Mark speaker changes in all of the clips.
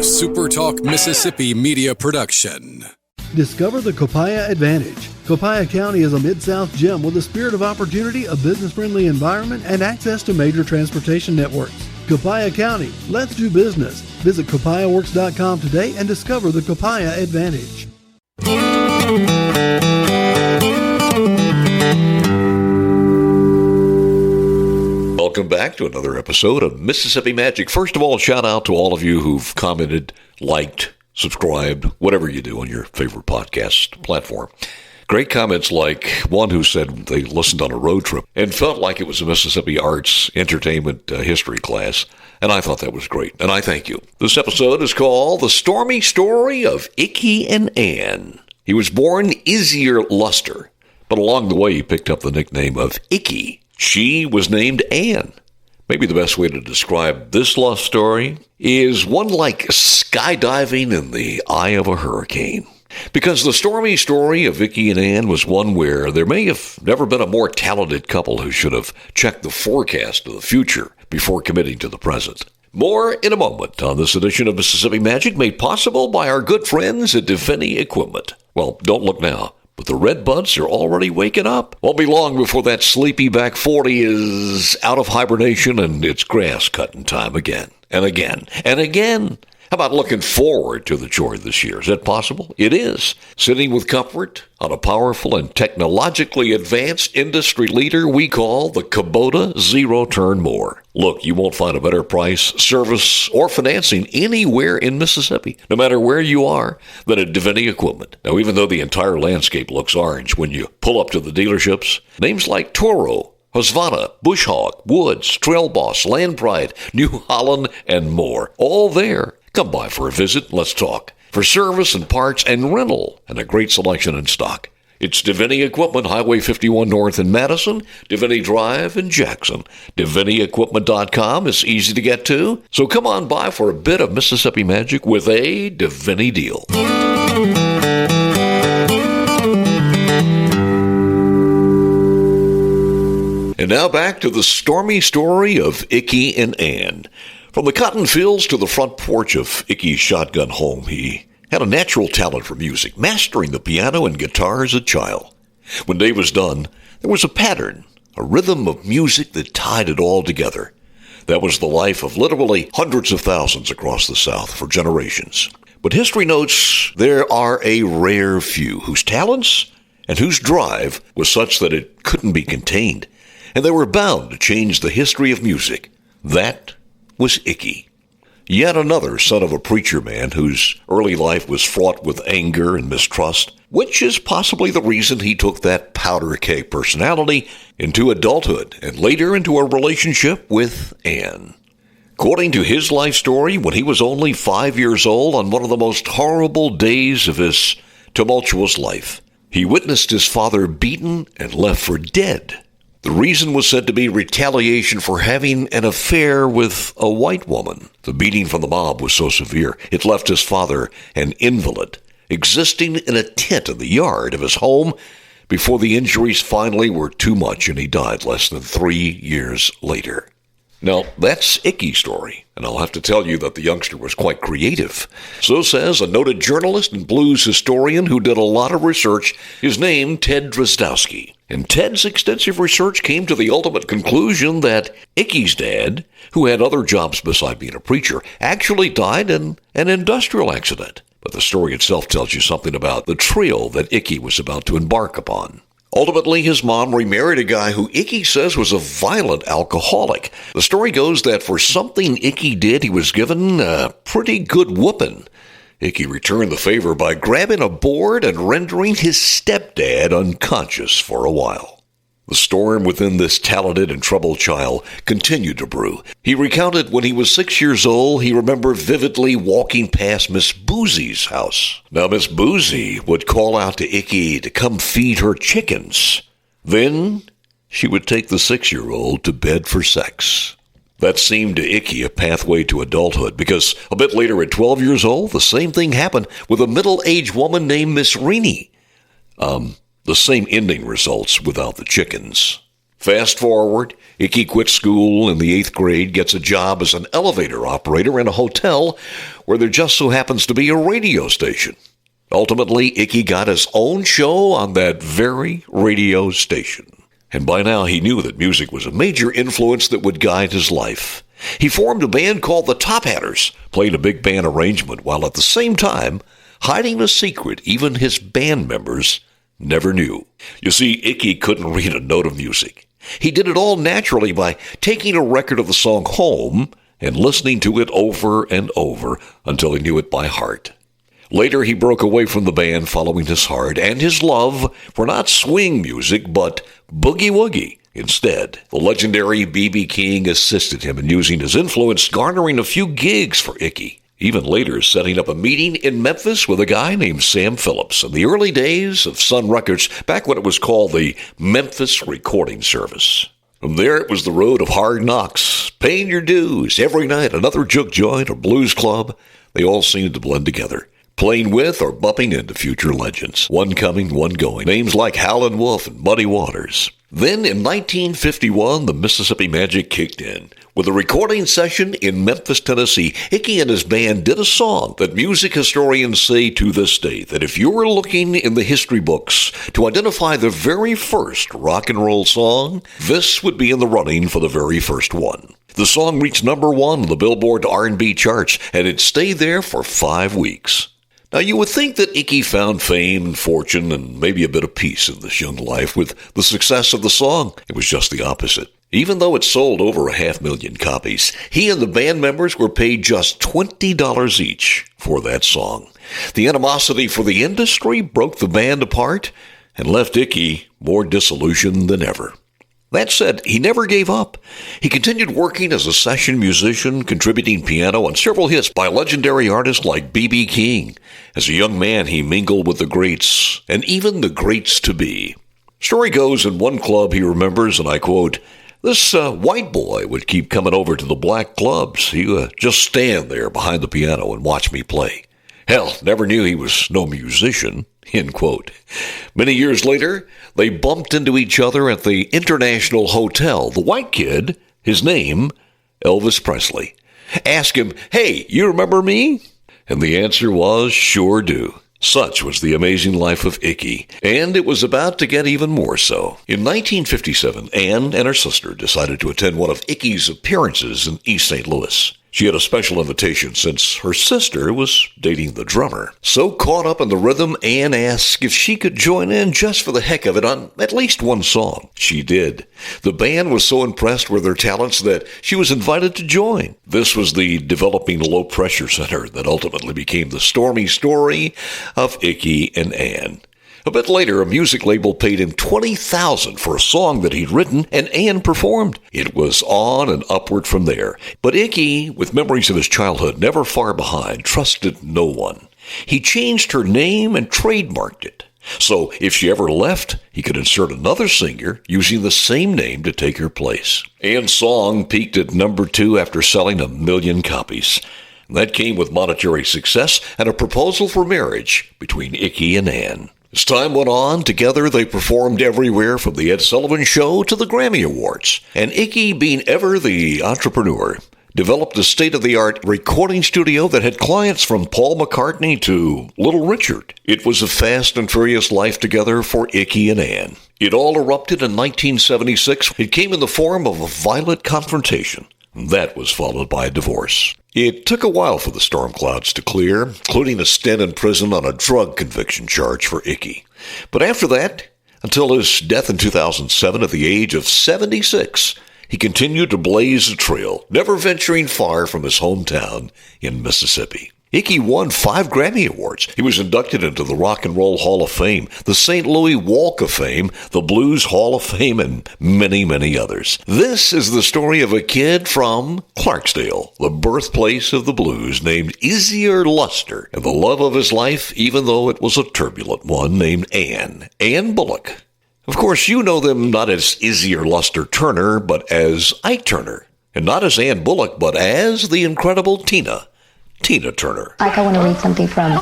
Speaker 1: SuperTalk Mississippi media production.
Speaker 2: Discover the Copiah Advantage. Copiah County is a Mid-South gem with a spirit of opportunity, a business-friendly environment, and access to major transportation networks. Copiah County, let's do business. Visit copiahworks.com today and discover the Copiah Advantage.
Speaker 3: Welcome back to another episode of Mississippi Magic. First of all, shout out to all of you who've commented, liked, subscribed, whatever you do on your favorite podcast platform. Great comments, like one who said they listened on a road trip and felt like it was a Mississippi Arts Entertainment History class, and I thought that was great, and I thank you. This episode is called The Stormy Story of Icky and Ann. He was born Izier Luster, but along the way he picked up the nickname of Icky. She was named Ann. Maybe the best way to describe this love story is one like skydiving in the eye of a hurricane. Because the stormy story of Icky and Ann was one where there may have never been a more talented couple who should have checked the forecast of the future before committing to the present. More in a moment on this edition of Mississippi Magic, made possible by our good friends at Definity Equipment. Well, don't look now, but the red buds are already waking up. Won't be long before that sleepy back 40 is out of hibernation and it's grass cutting time again and again and again. How about looking forward to the chore this year? Is that possible? It is. Sitting with comfort on a powerful and technologically advanced industry leader we call the Kubota Zero-Turn Mower. Look, you won't find a better price, service, or financing anywhere in Mississippi, no matter where you are, than at Definity Equipment. Now, even though the entire landscape looks orange when you pull up to the dealerships, names like Toro, Husqvarna, Bush Hog, Woods, Trail Boss, Land Pride, New Holland, and more, all there. Come by for a visit and let's talk. For service and parts and rental, and a great selection in stock. It's Definity Equipment, Highway 51 North in Madison, Definity Drive in Jackson. DefinityEquipment.com is easy to get to, so come on by for a bit of Mississippi Magic with a Definity deal. And now back to the stormy story of Icky and Ann. From the cotton fields to the front porch of Icky's shotgun home, he had a natural talent for music, mastering the piano and guitar as a child. When day was done, there was a pattern, a rhythm of music that tied it all together. That was the life of literally hundreds of thousands across the South for generations. But history notes there are a rare few whose talents and whose drive was such that it couldn't be contained, and they were bound to change the history of music. That was Icky. Yet another son of a preacher man whose early life was fraught with anger and mistrust, which is possibly the reason he took that powder keg personality into adulthood and later into a relationship with Ann. According to his life story, when he was only 5 years old, on one of the most horrible days of his tumultuous life, he witnessed his father beaten and left for dead. The reason was said to be retaliation for having an affair with a white woman. The beating from the mob was so severe, it left his father an invalid, existing in a tent in the yard of his home before the injuries finally were too much and he died less than 3 years later. Now, that's Icky's story, and I'll have to tell you that the youngster was quite creative. So says a noted journalist and blues historian who did a lot of research, his name Ted Drozdowski. And Ted's extensive research came to the ultimate conclusion that Icky's dad, who had other jobs beside being a preacher, actually died in an industrial accident. But the story itself tells you something about the trail that Icky was about to embark upon. Ultimately, his mom remarried a guy who Icky says was a violent alcoholic. The story goes that for something Icky did, he was given a pretty good whooping. Icky returned the favor by grabbing a board and rendering his stepdad unconscious for a while. The storm within this talented and troubled child continued to brew. He recounted when he was 6 years old, he remembered vividly walking past Miss Boosie's house. Now, Miss Boosie would call out to Icky to come feed her chickens. Then she would take the 6-year-old to bed for sex. That seemed to Icky a pathway to adulthood, because a bit later at 12 years old, the same thing happened with a middle-aged woman named Miss Reenie. The same ending results without the chickens. Fast forward, Icky quits school in the 8th grade, gets a job as an elevator operator in a hotel where there just so happens to be a radio station. Ultimately, Icky got his own show on that very radio station. And by now he knew that music was a major influence that would guide his life. He formed a band called the Top Hatters, played a big band arrangement while at the same time hiding a secret even his band members never knew. You see, Icky couldn't read a note of music. He did it all naturally by taking a record of the song home and listening to it over and over until he knew it by heart. Later, he broke away from the band following his heart and his love for not swing music, but boogie-woogie instead. The legendary B.B. King assisted him in using his influence, garnering a few gigs for Icky. Even later, setting up a meeting in Memphis with a guy named Sam Phillips in the early days of Sun Records, back when it was called the Memphis Recording Service. From there, it was the road of hard knocks, paying your dues. Every night, another juke joint or blues club. They all seemed to blend together, playing with or bumping into future legends. One coming, one going. Names like Howlin' Wolf and Muddy Waters. Then, in 1951, the Mississippi Magic kicked in. With a recording session in Memphis, Tennessee, Icky and his band did a song that music historians say to this day that if you were looking in the history books to identify the very first rock and roll song, this would be in the running for the very first one. The song reached number 1 on the Billboard R&B charts, and it stayed there for 5 weeks. Now, you would think that Icky found fame and fortune and maybe a bit of peace in this young life with the success of the song. It was just the opposite. Even though it sold over 500,000 copies, he and the band members were paid just $20 each for that song. The animosity for the industry broke the band apart and left Icky more disillusioned than ever. That said, he never gave up. He continued working as a session musician, contributing piano on several hits by legendary artists like B.B. King. As a young man, he mingled with the greats, and even the greats-to-be. Story goes, in one club he remembers, and I quote, "This white boy would keep coming over to the black clubs. He would just stand there behind the piano and watch me play. Hell, never knew he was no musician," end quote. Many years later, they bumped into each other at the International Hotel. The white kid, his name, Elvis Presley, asked him, "Hey, you remember me?" And the answer was, "Sure do." Such was the amazing life of Icky, and it was about to get even more so. In 1957, Ann and her sister decided to attend one of Icky's appearances in East St. Louis. She had a special invitation since her sister was dating the drummer. So caught up in the rhythm, Ann asked if she could join in just for the heck of it on at least one song. She did. The band was so impressed with their talents that she was invited to join. This was the developing low-pressure center that ultimately became the stormy story of Icky and Ann. A bit later, a music label paid him $20,000 for a song that he'd written, and Ann performed. It was on and upward from there. But Icky, with memories of his childhood never far behind, trusted no one. He changed her name and trademarked it. So if she ever left, he could insert another singer using the same name to take her place. Ann's song peaked at number 2 after selling 1 million copies. That came with monetary success and a proposal for marriage between Icky and Ann. As time went on, together they performed everywhere from the Ed Sullivan Show to the Grammy Awards. And Icky, being ever the entrepreneur, developed a state-of-the-art recording studio that had clients from Paul McCartney to Little Richard. It was a fast and furious life together for Icky and Ann. It all erupted in 1976. It came in the form of a violent confrontation. That was followed by a divorce. It took a while for the storm clouds to clear, including a stint in prison on a drug conviction charge for Icky. But after that, until his death in 2007 at the age of 76, he continued to blaze a trail, never venturing far from his hometown in Mississippi. Icky won 5 Grammy Awards. He was inducted into the Rock and Roll Hall of Fame, the St. Louis Walk of Fame, the Blues Hall of Fame, and many, many others. This is the story of a kid from Clarksdale, the birthplace of the blues, named Easier Luster, and the love of his life, even though it was a turbulent one, named Ann Bullock. Of course, you know them not as Easier Luster Turner, but as Ike Turner, and not as Ann Bullock, but as the incredible Tina Turner.
Speaker 4: Ike, I want to read something from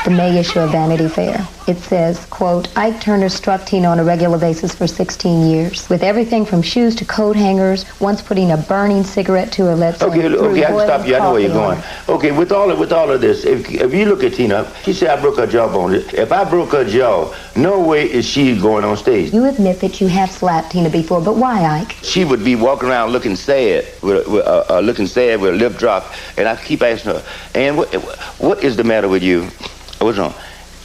Speaker 4: the May issue of Vanity Fair. It says, quote, Ike Turner struck Tina on a regular basis for 16 years, with everything from shoes to coat hangers, once putting a burning cigarette to her lips.
Speaker 5: Okay, I can stop you. I know where you're going. Okay, with all of this, if you look at Tina, she said I broke her jawbone. If I broke her jaw, no way is she going on stage.
Speaker 4: You admit that you have slapped Tina before, but why, Ike?
Speaker 5: She would be walking around looking sad, with a lip drop, and I keep asking her, "And what is the matter with you? What's wrong?"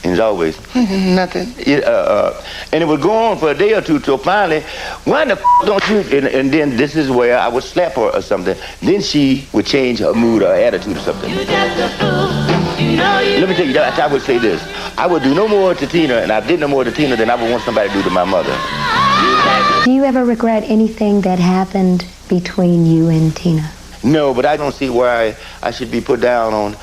Speaker 5: And it's always, nothing. And it would go on for a day or two till finally, why the don't you? And then this is where I would slap her or something. Then she would change her mood or attitude or something. You just a fool. Let me tell you, I would say this. I would do no more to Tina, and I did no more to Tina than I would want somebody to do to my mother.
Speaker 4: Do you ever regret anything that happened between you and Tina?
Speaker 5: No, but I don't see why I should be put down on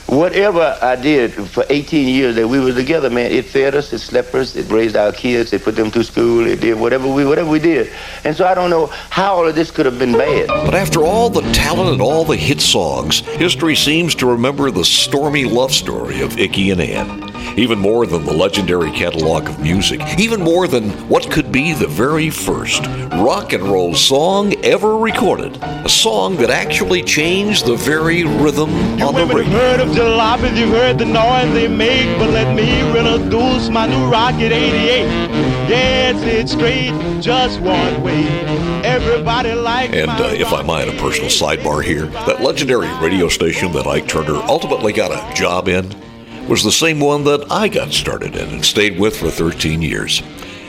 Speaker 5: whatever I did for 18 years that we were together, man. It fed us, it slept us, it raised our kids, it put them through school, it did whatever we did. And so I don't know how all of this could have been bad.
Speaker 3: But after all the talent and all the hit songs, history seems to remember the stormy love story of Icky and Ann. Even more than the legendary catalog of music, even more than what could be the very first rock and roll song ever recorded. A song that actually changed the very rhythm on the radio.
Speaker 6: You've heard of jalopies, you've heard the noise they make, but let me introduce my new Rocket 88. Yes, it's straight, just one way. Everybody likes
Speaker 3: And if I might, a personal sidebar here, that legendary radio station that Ike Turner ultimately got a job in was the same one that I got started in and stayed with for 13 years.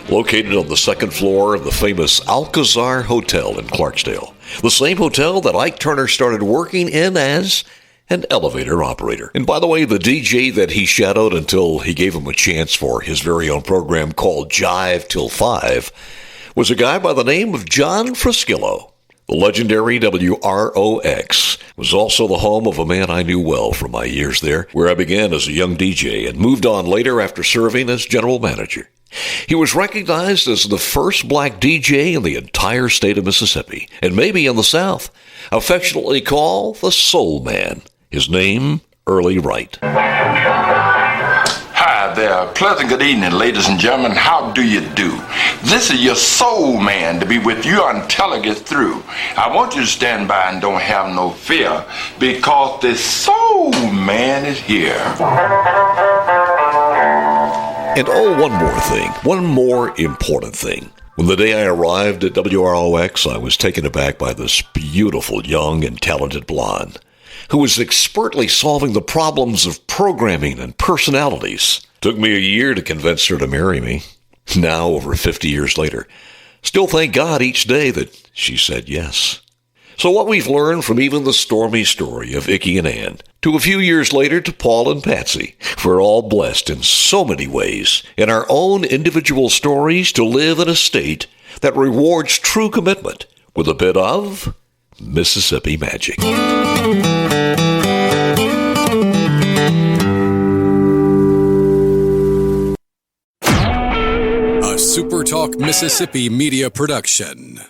Speaker 3: Located on the second floor of the famous Alcazar Hotel in Clarksdale. The same hotel that Ike Turner started working in as an elevator operator. And by the way, the DJ that he shadowed until he gave him a chance for his very own program called Jive Till 5 was a guy by the name of John Friskillo. The legendary WROX was also the home of a man I knew well from my years there, where I began as a young DJ and moved on later after serving as general manager. He was recognized as the first black DJ in the entire state of Mississippi, and maybe in the South, affectionately called the Soul Man. His name, Early Wright.
Speaker 7: Hi there. Pleasant good evening, ladies and gentlemen. How do you do? This is your Soul Man to be with you until I get through. I want you to stand by and don't have no fear, because the Soul Man is here.
Speaker 3: And one more thing, one more important thing. When the day I arrived at WROX, I was taken aback by this beautiful, young, and talented blonde who was expertly solving the problems of programming and personalities. Took me a year to convince her to marry me. Now, over 50 years later, still thank God each day that she said yes. So what we've learned from even the stormy story of Icky and Ann, to a few years later to Paul and Patsy, we're all blessed in so many ways in our own individual stories to live in a state that rewards true commitment with a bit of Mississippi magic.
Speaker 1: A SuperTalk Mississippi media production.